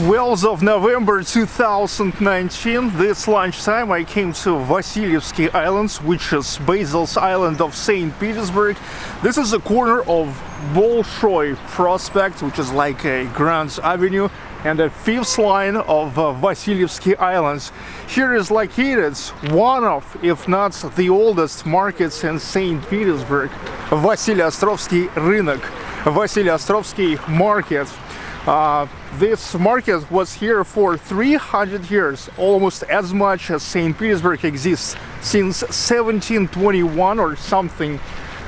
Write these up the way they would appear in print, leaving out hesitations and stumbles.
12th of November 2019, this lunchtime I came to Vasilyevsky Islands, which is Basil's island of St. Petersburg. This is a corner of Bolshoi Prospect, which is like a Grand Avenue, and a fifth line of Vasilyevsky Islands. Here is located one of, if not the oldest markets in St. Petersburg, Vasileostrovsky Rynek, Vasileostrovsky Market. This market was here for 300 years, almost as much as St. Petersburg exists since 1721 or something.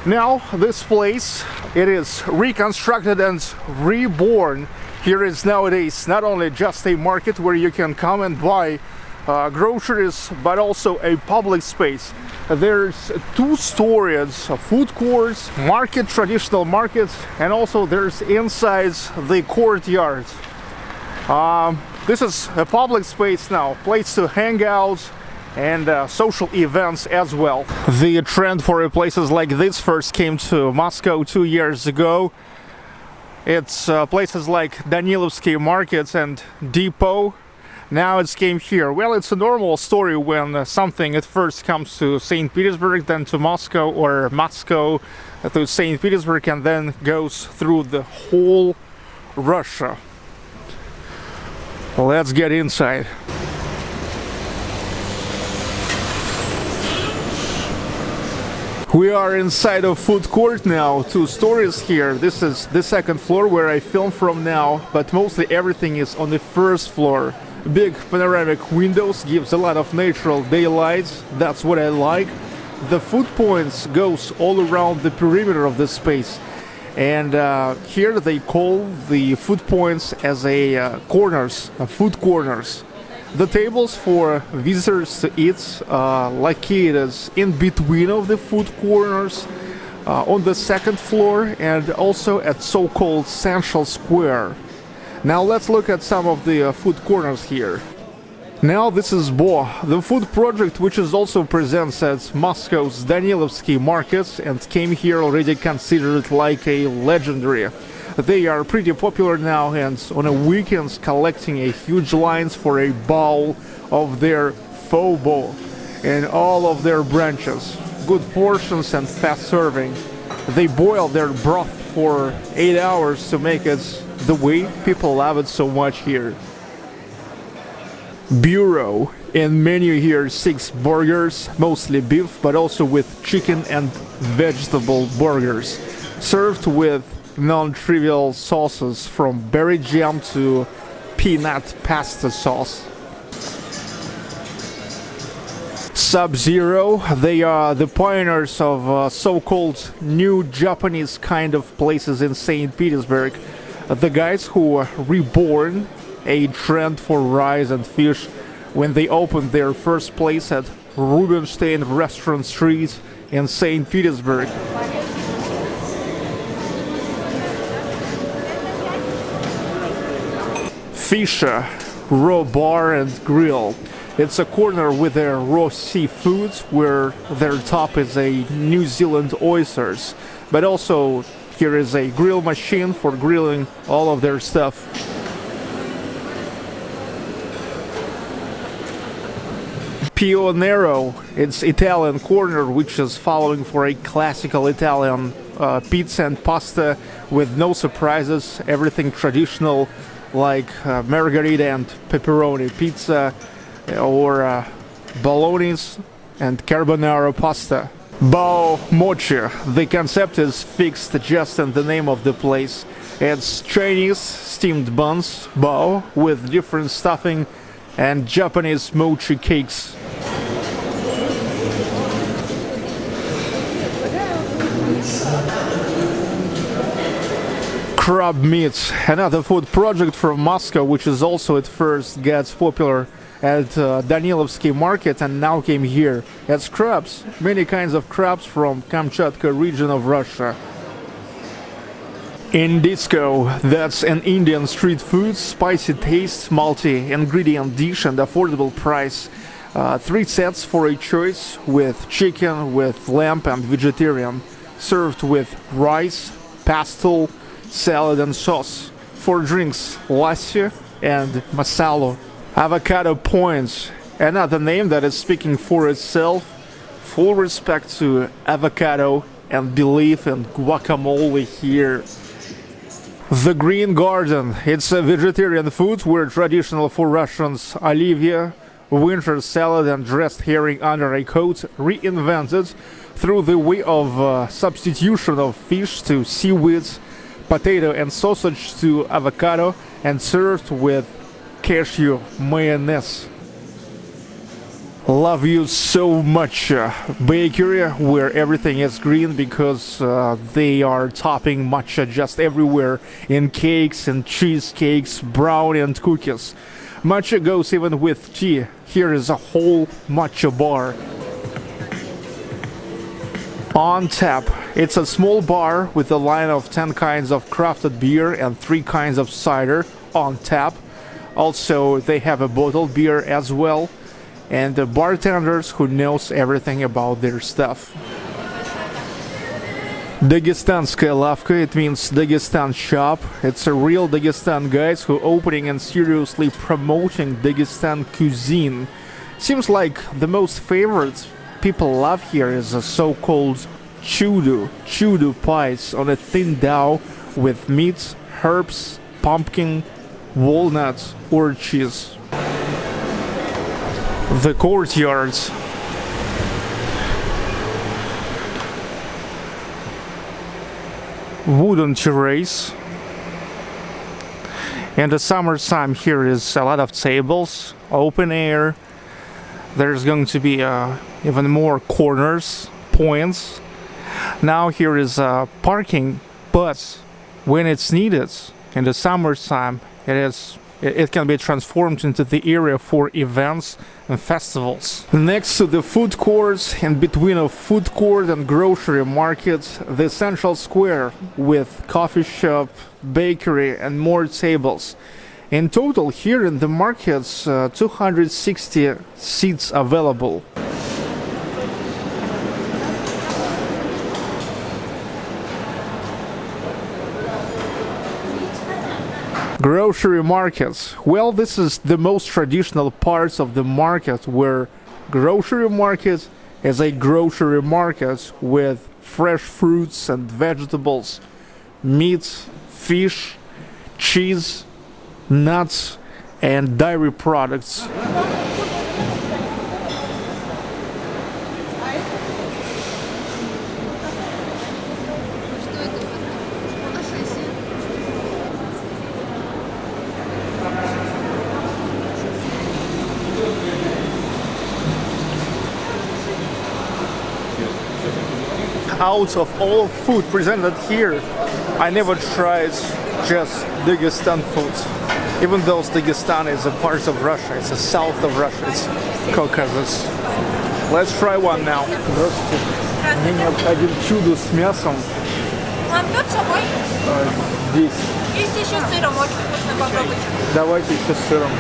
Now this place, it is reconstructed and reborn. Here is nowadays not only just a market where you can come and buy groceries, but also a public space. There's two stories, food courts, market, traditional markets, and also there's inside the courtyard. This is a public space now, place to hang out and social events as well. The trend for places like this first came to Moscow 2 years ago. It's places like Danilevsky Market and Depot. Now it came here. Well, it's a normal story when something at first comes to St. Petersburg, then to Moscow, or Moscow to St. Petersburg, and then goes through the whole Russia. Let's get inside. We are inside of food court now, 2 stories here. This is the second floor where I film from now, but mostly everything is on the first floor. Big panoramic windows gives a lot of natural daylight. That's what I like. The food points goes all around the perimeter of the space, and here they call the food points as a corners, food corners. The tables for visitors to eat located in between of the food corners on the second floor and also at so-called Central Square. Now let's look at some of the food corners here. Now this is Bo, the food project which is also presents at Moscow's Danilevsky Market and came here already considered like a legendary. They are pretty popular now, and on a weekends collecting a huge lines for a bowl of their faux bo and all of their branches. Good portions and fast serving. They boil their broth for 8 hours to make it the way people love it so much here. Bureau and menu here 6 burgers, mostly beef, but also with chicken and vegetable burgers, served with non-trivial sauces from berry jam to peanut pasta sauce. Sub-Zero, they are the pioneers of so-called new Japanese kind of places in St. Petersburg. The guys who reborn a trend for rice and fish when they opened their first place at Rubinstein Restaurant Street in St. Petersburg. Fisher Raw Bar and Grill. It's a corner with their raw seafoods where their top is a New Zealand oysters, but also here is a grill machine for grilling all of their stuff. Pio Nero, it's Italian corner which is following for a classical Italian pizza and pasta with no surprises, everything traditional like margherita and pepperoni pizza or bolognese and carbonara pasta. Bao Mochi, the concept is fixed just in the name of the place. It's Chinese steamed buns, bao, with different stuffing, and Japanese mochi cakes. Crab meat, another food project from Moscow, which is also at first gets popular at Danilevsky Market and now came here. It's crabs, many kinds of crabs from Kamchatka region of Russia. Indisco, that's an Indian street food, spicy taste, multi-ingredient dish and affordable price. 3 sets for a choice, with chicken, with lamb and vegetarian, served with rice, pastel, salad and sauce. For drinks, lassi, and masalo. Avocado Points, another name that is speaking for itself. Full respect to avocado and belief in guacamole here. The Green Garden. It's a vegetarian food where traditional for Russians olivia, winter salad and dressed herring under a coat reinvented through the way of substitution of fish to seaweeds, potato and sausage to avocado, and served with cashew mayonnaise. Love you so much. Bakery where everything is green because they are topping matcha just everywhere in cakes and cheesecakes, brownie and cookies. Matcha goes even with tea. Here is a whole matcha bar. On Tap. It's a small bar with a line of 10 kinds of crafted beer and 3 kinds of cider on tap. Also, they have a bottled beer as well, and the bartenders who knows everything about their stuff. Dagestanskaya Lavka, it means Dagestan shop. It's a real Dagestan guys who opening and seriously promoting Dagestan cuisine. Seems like the most favorite people love here is a so-called chudu pies on a thin dough with meat, herbs, pumpkin, walnuts or cheese. The courtyards. Wooden terrace. In the summertime here is a lot of tables, open air. There's going to be even more corners, points. Now here is parking, but when it's needed in the summertime, it can be transformed into the area for events and festivals. Next to the food courts, in between a food court and grocery market, the central square with coffee shop, bakery and more tables. In total here in the markets 260 seats available. Grocery markets. Well, this is the most traditional parts of the market, where grocery market is a grocery market with fresh fruits and vegetables, meat, fish, cheese, nuts and dairy products. Out of all food presented here, I never tried just Dagestan foods. Even though Dagestan is a part of Russia, it's the south of Russia, it's Caucasus. Let's try one now. Здравствуйте. Мне необходим чудо с мясом. Вам тот с собой? Здесь. Есть еще с сыром, очень вкусно, попробуйте. Давайте еще с сыром.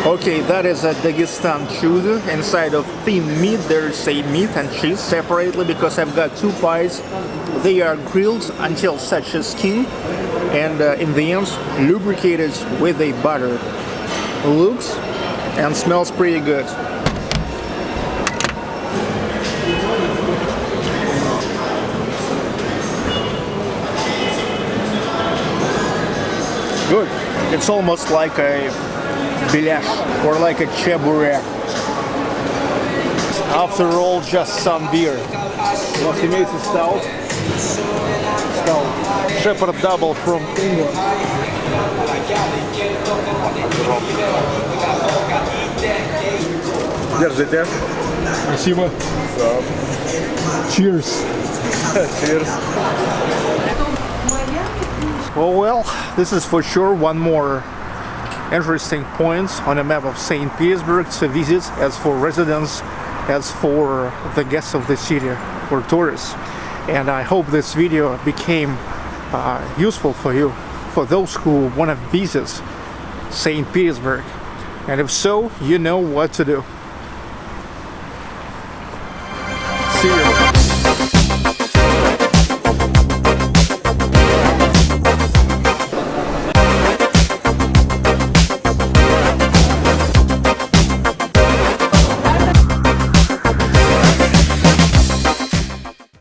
Okay, that is a Dagestan chudo. Inside of thin meat there is a meat and cheese separately, because I've got 2 pies. They are grilled until such a skin, and in the end lubricated with a butter. Looks and smells pretty good. Good. It's almost like a bilash or like a cheburek. After all, just some beer. У нас имеется stout. Shepherd Double from England. Держите. Спасибо. Cheers. Cheers. Oh well, this is for sure one more interesting point on a map of St. Petersburg to visit, as for residents, as for the guests of the city, for tourists. And I hope this video became useful for you, for those who want to visit St. Petersburg. And if so, you know what to do.